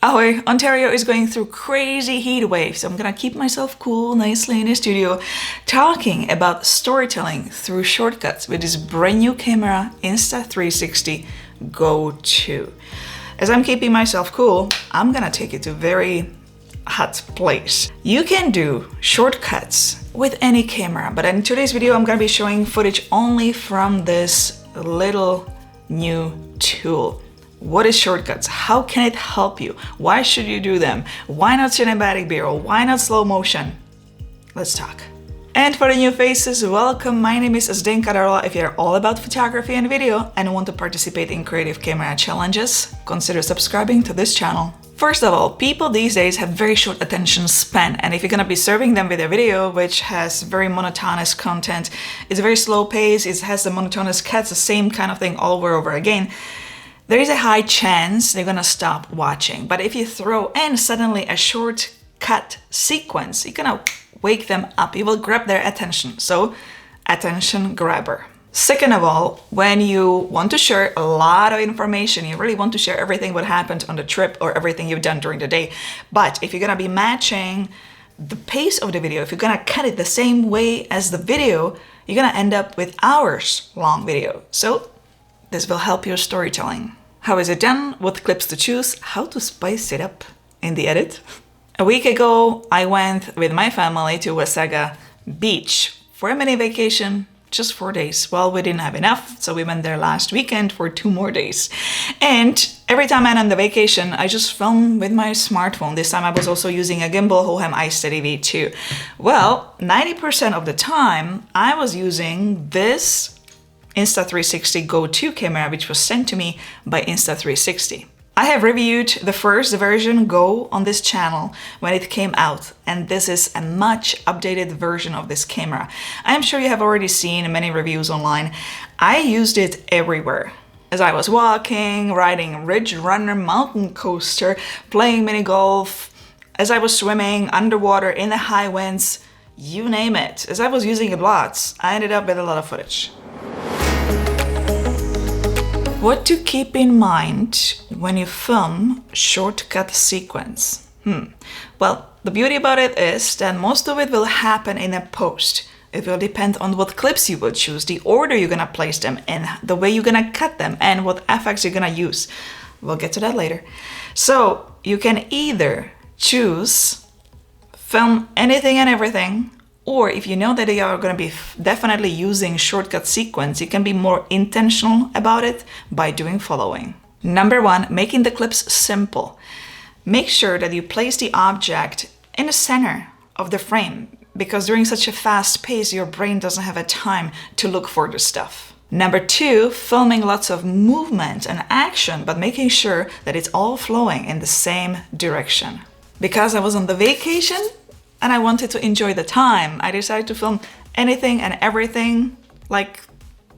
Ahoy! Ontario is going through crazy heat waves. I'm gonna keep myself cool nicely in the studio talking about storytelling through shortcuts with this brand new camera, Insta360 GO2. As I'm keeping myself cool, I'm gonna take you to a very hot place. You can do shortcuts with any camera, but in today's video I'm gonna be showing footage only from this little new tool. What is shortcuts? How can it help you? Why should you do them? Why not cinematic B-roll? Why not slow motion? Let's talk. And for the new faces, welcome. My name is Zdenka Darula. If you're all about photography and video and want to participate in creative camera challenges, consider subscribing to this channel. First of all, people these days have very short attention span, and if you're gonna be serving them with a video which has very monotonous content, it's a very slow pace, it has the monotonous cuts, the same kind of thing all over again, there is a high chance they're gonna stop watching. But if you throw in suddenly a short cut sequence, you're gonna wake them up. You will grab their attention. So, attention grabber. Second of all, when you want to share a lot of information, you really want to share everything what happened on the trip or everything you've done during the day. But if you're gonna be matching the pace of the video, if you're gonna cut it the same way as the video, you're gonna end up with hours long video. So, this will help your storytelling. How is it done? What clips to choose? How to spice it up in the edit? A week ago, I went with my family to Wasaga Beach for a mini vacation, just 4 days. Well, we didn't have enough, so we went there last weekend for 2 more days. And every time I'm on the vacation, I just film with my smartphone. This time I was also using a gimbal Hohem iSteady V2. Well, 90% of the time, I was using this Insta360 GO2 camera, which was sent to me by Insta360. I have reviewed the first version Go on this channel when it came out, and this is a much updated version of this camera. I am sure you have already seen many reviews online. I used it everywhere. As I was walking, riding Ridge Runner mountain coaster, playing mini golf, as I was swimming, underwater, in the high winds, you name it. As I was using it lots, I ended up with a lot of footage. What to keep in mind when you film shortcut sequence? Well, the beauty about it is that most of it will happen in a post. It will depend on what clips you will choose, the order you're gonna place them in, the way you're gonna cut them, and what effects you're gonna use. We'll get to that later. So you can either choose film anything and everything, or if you know that you are going to be definitely using shortcut sequence, you can be more intentional about it by doing following. Number 1, making the clips simple. Make sure that you place the object in the center of the frame, because during such a fast pace, your brain doesn't have a time to look for the stuff. Number 2, filming lots of movement and action, but making sure that it's all flowing in the same direction. Because I was on the vacation, and I wanted to enjoy the time, I decided to film anything and everything like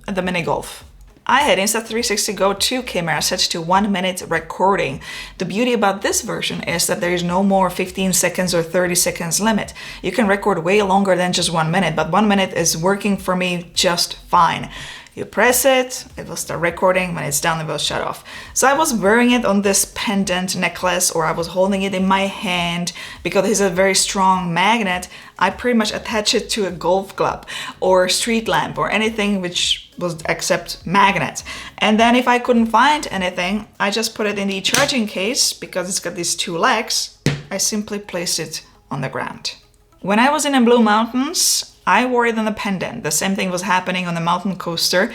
the mini golf. I had Insta360 GO2 camera set to 1 minute recording. The beauty about this version is that there is no more 15 seconds or 30 seconds limit. You can record way longer than just 1 minute, but 1 minute is working for me just fine. You press it, it will start recording. When it's done, it will shut off. So I was wearing it on this pendant necklace, or I was holding it in my hand because it's a very strong magnet. I pretty much attach it to a golf club or street lamp or anything which was except magnet. And then if I couldn't find anything, I just put it in the charging case because it's got these 2 legs. I simply placed it on the ground. When I was in the Blue Mountains, I wore it on a pendant. The same thing was happening on the mountain coaster.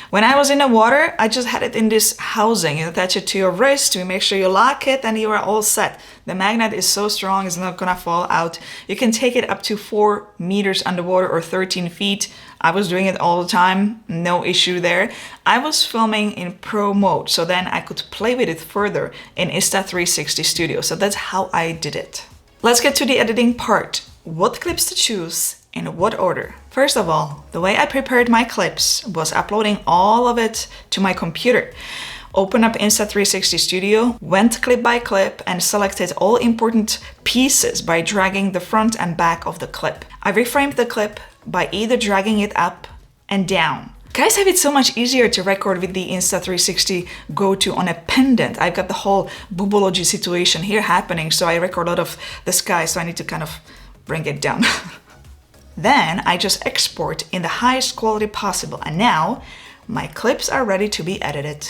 When I was in the water, I just had it in this housing. You attach it to your wrist, you make sure you lock it, and you are all set. The magnet is so strong, it's not gonna fall out. You can take it up to 4 meters underwater or 13 feet. I was doing it all the time, no issue there. I was filming in pro mode, so then I could play with it further in Insta360 Studio. So that's how I did it. Let's get to the editing part. What clips to choose? In what order? First of all, the way I prepared my clips was uploading all of it to my computer. Open up Insta360 Studio, went clip by clip, and selected all important pieces by dragging the front and back of the clip. I reframed the clip by either dragging it up and down. Guys have it so much easier to record with the Insta360 GO2 on a pendant. I've got the whole boobology situation here happening, so I record out of the sky, so I need to kind of bring it down. Then I just export in the highest quality possible, and now my clips are ready to be edited.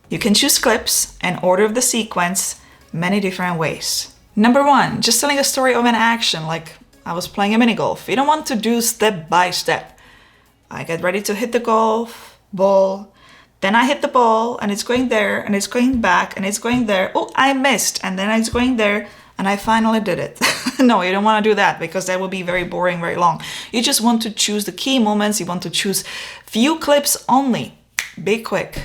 You can choose clips and order of the sequence many different ways. Number 1, just telling a story of an action, like I was playing a mini golf. You don't want to do step by step. I get ready to hit the golf ball, then I hit the ball and it's going there and it's going back and it's going there. Oh, I missed, and then it's going there and I finally did it. No, you don't want to do that because that will be very boring, very long. You just want to choose the key moments. You want to choose few clips only. Be quick.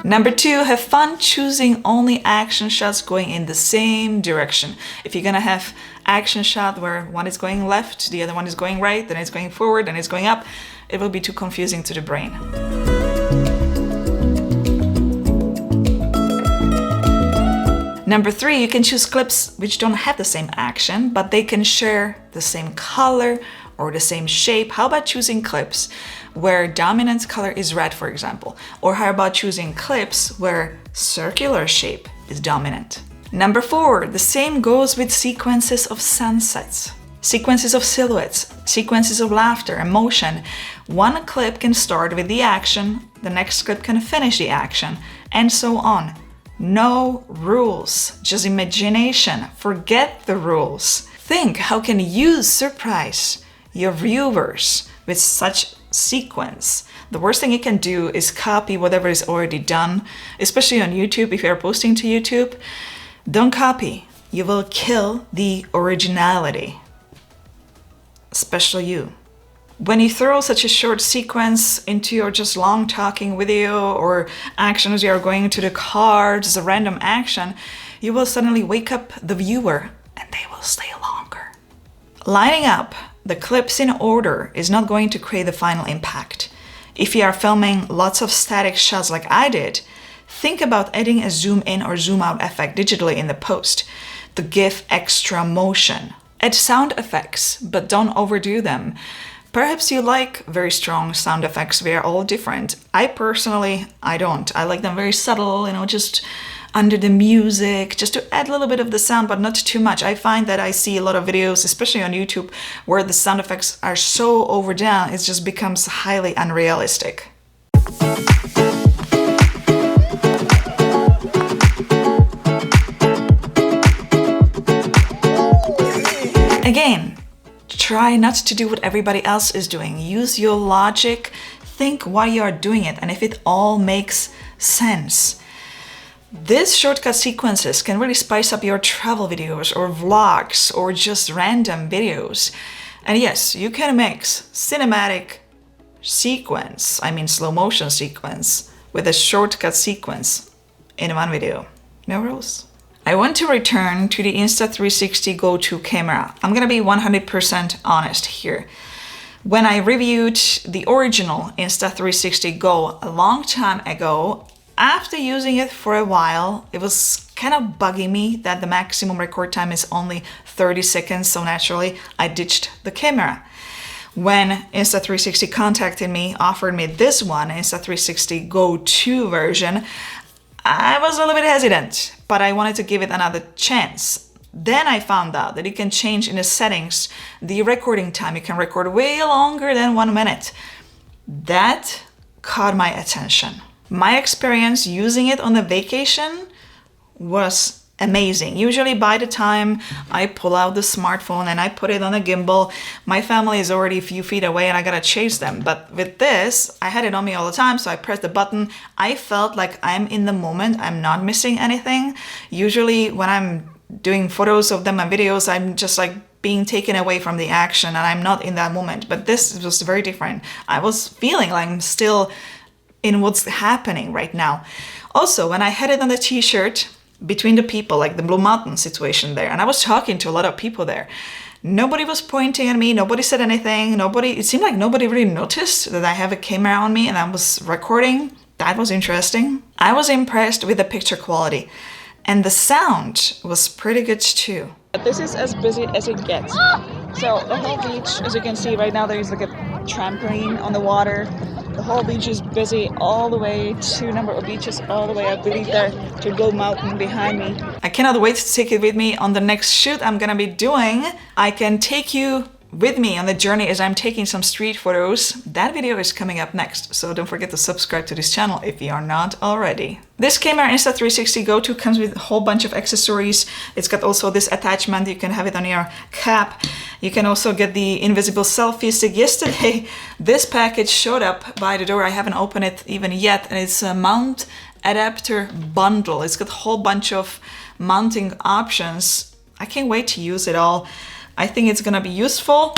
Number 2, have fun choosing only action shots going in the same direction. If you're gonna have action shot where one is going left, the other one is going right, then it's going forward, then it's going up, it will be too confusing to the brain. Number 3, you can choose clips which don't have the same action, but they can share the same color or the same shape. How about choosing clips where dominant color is red, for example? Or how about choosing clips where circular shape is dominant? Number 4, the same goes with sequences of sunsets, sequences of silhouettes, sequences of laughter, emotion. One clip can start with the action, the next clip can finish the action, and so on. No rules, just imagination. Forget the rules. Think how can you surprise your viewers with such sequence. The worst thing you can do is copy whatever is already done, especially on YouTube. If you're posting to YouTube, don't copy. You will kill the originality, especially you. When you throw such a short sequence into your just long talking video or action as you are going to the car, just a random action, you will suddenly wake up the viewer and they will stay longer. Lining up the clips in order is not going to create the final impact. If you are filming lots of static shots like I did, think about adding a zoom in or zoom out effect digitally in the post to give extra motion. Add sound effects, but don't overdo them. Perhaps you like very strong sound effects. We are all different. I personally don't. I like them very subtle, just under the music, just to add a little bit of the sound, but not too much. I find that I see a lot of videos, especially on YouTube, where the sound effects are so overdone, it just becomes highly unrealistic. Again, try not to do what everybody else is doing. Use your logic, think why you are doing it, and if it all makes sense. These shortcut sequences can really spice up your travel videos or vlogs or just random videos. And yes, you can mix cinematic sequence, slow motion sequence, with a shortcut sequence in one video. No rules. I want to return to the Insta360 GO2 camera. I'm gonna be 100% honest here. When I reviewed the original Insta360 GO a long time ago, after using it for a while, it was kind of bugging me that the maximum record time is only 30 seconds, so naturally I ditched the camera. When Insta360 contacted me, offered me this one, Insta360 GO2 version, I was a little bit hesitant, but I wanted to give it another chance. Then I found out that you can change in the settings the recording time. You can record way longer than 1 minute. That caught my attention. My experience using it on the vacation was amazing. Usually by the time I pull out the smartphone and I put it on a gimbal, my family is already a few feet away and I gotta chase them. But with this, I had it on me all the time, so I pressed the button. I felt like I'm in the moment. I'm not missing anything. Usually when I'm doing photos of them and videos, I'm just like being taken away from the action and I'm not in that moment. But this was very different. I was feeling like I'm still in what's happening right now. Also, when I had it on the t-shirt between the people, like the Blue Mountain situation there, and I was talking to a lot of people there, nobody was pointing at me, nobody said anything, it seemed like nobody really noticed that I have a camera on me and I was recording. That was interesting. I was impressed with the picture quality. And the sound was pretty good too. But this is as busy as it gets. So the whole beach, as you can see right now, there's like a trampoline on the water. The whole beach is busy all the way to number of beaches, all the way, I believe, there to Go Mountain behind me. I cannot wait to take it with me on the next shoot I'm gonna be doing. I can take you with me on the journey as I'm taking some street photos. That video is coming up next, so don't forget to subscribe to this channel if you are not already. This camera, Insta360 GO2, comes with a whole bunch of accessories. It's got also this attachment, you can have it on your cap. You can also get the invisible selfie stick. Yesterday, this package showed up by the door. I haven't opened it even yet, and it's a mount adapter bundle. It's got a whole bunch of mounting options. I can't wait to use it all. I think it's gonna be useful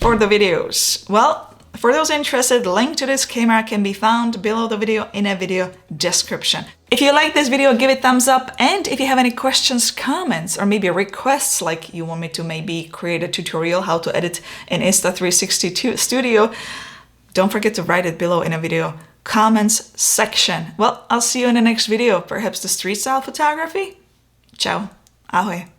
for the videos. Well, for those interested, link to this camera can be found below the video in a video description. If you like this video, give it a thumbs up, and if you have any questions, comments, or maybe requests, like you want me to maybe create a tutorial how to edit in Insta360 Studio, don't forget to write it below in a video comments section. Well, I'll see you in the next video, perhaps the street style photography. Ciao, ahoj.